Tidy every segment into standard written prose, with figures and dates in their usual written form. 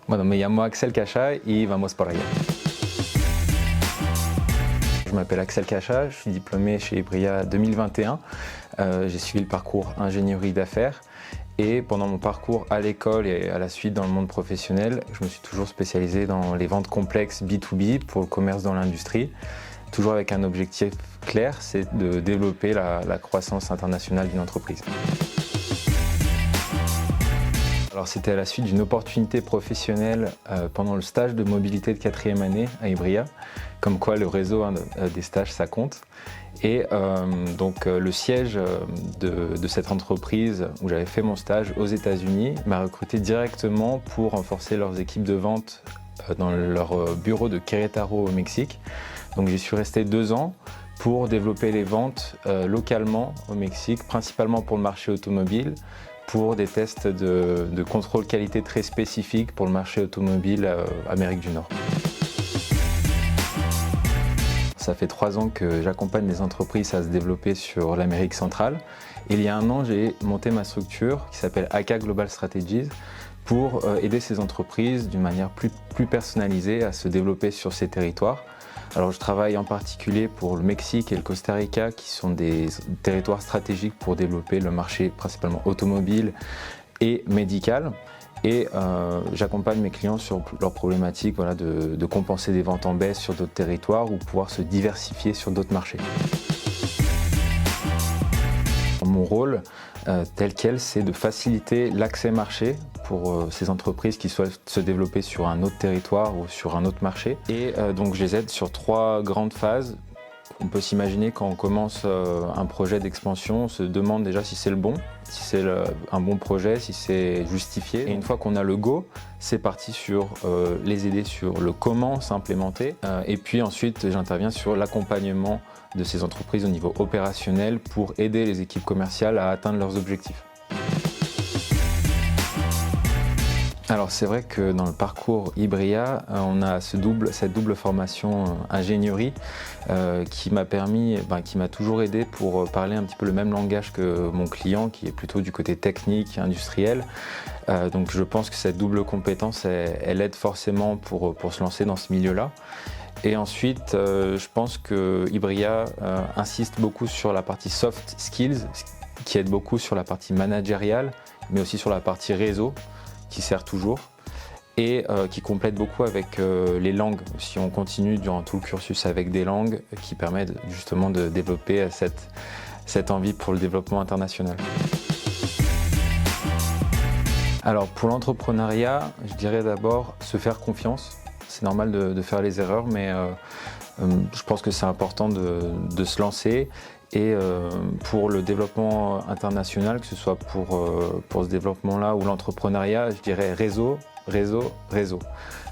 Bueno, me llamo Axel Cacha y vamos por allá. Je m'appelle Axel Cacha, je suis diplômé chez Ibria 2021. J'ai suivi le parcours ingénierie d'affaires et pendant mon parcours à l'école et à la suite dans le monde professionnel, je me suis toujours spécialisé dans les ventes complexes B2B pour le commerce dans l'industrie. Toujours avec un objectif clair, c'est de développer la croissance internationale d'une entreprise. Alors c'était à la suite d'une opportunité professionnelle pendant le stage de mobilité de 4e année à Ibria, comme quoi le réseau des stages ça compte. Et donc le siège de cette entreprise où j'avais fait mon stage aux États-Unis m'a recruté directement pour renforcer leurs équipes de vente dans leur bureau de Querétaro au Mexique. Donc j'y suis resté 2 ans pour développer les ventes localement au Mexique, principalement pour le marché automobile, pour des tests de contrôle qualité très spécifiques pour le marché automobile Amérique du Nord. Ça fait 3 ans que j'accompagne les entreprises à se développer sur l'Amérique centrale. Il y a 1 an, j'ai monté ma structure qui s'appelle AK Global Strategies pour aider ces entreprises d'une manière plus personnalisée à se développer sur ces territoires. Alors je travaille en particulier pour le Mexique et le Costa Rica qui sont des territoires stratégiques pour développer le marché principalement automobile et médical. Et j'accompagne mes clients sur leurs problématiques de compenser des ventes en baisse sur d'autres territoires ou pouvoir se diversifier sur d'autres marchés. Mon rôle tel quel, c'est de faciliter l'accès marché pour ces entreprises qui souhaitent se développer sur un autre territoire ou sur un autre marché. Et donc je les aide sur 3 grandes phases. On peut s'imaginer quand on commence un projet d'expansion, on se demande déjà si c'est le bon, si c'est un bon projet, si c'est justifié. Et une fois qu'on a le go, c'est parti sur les aider sur le comment s'implémenter. Et puis ensuite, j'interviens sur l'accompagnement de ces entreprises au niveau opérationnel pour aider les équipes commerciales à atteindre leurs objectifs. Alors c'est vrai que dans le parcours Ibria, on a cette double formation ingénierie qui m'a toujours aidé pour parler un petit peu le même langage que mon client qui est plutôt du côté technique, industriel. Donc je pense que cette double compétence, elle aide forcément pour se lancer dans ce milieu-là. Et ensuite, je pense que Ibria insiste beaucoup sur la partie soft skills, qui aide beaucoup sur la partie managériale, mais aussi sur la partie réseau, qui sert toujours, et qui complète beaucoup avec les langues. Si on continue durant tout le cursus avec des langues qui permettent justement de développer cette envie pour le développement international. Alors pour l'entrepreneuriat, je dirais d'abord se faire confiance. C'est normal de faire les erreurs, mais je pense que c'est important de se lancer. Et pour le développement international, que ce soit pour ce développement-là ou l'entrepreneuriat, je dirais réseau, réseau, réseau.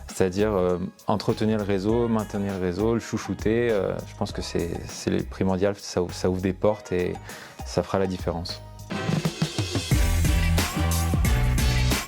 C'est-à-dire entretenir le réseau, maintenir le réseau, le chouchouter. Je pense que c'est primordial, ça ouvre des portes et ça fera la différence.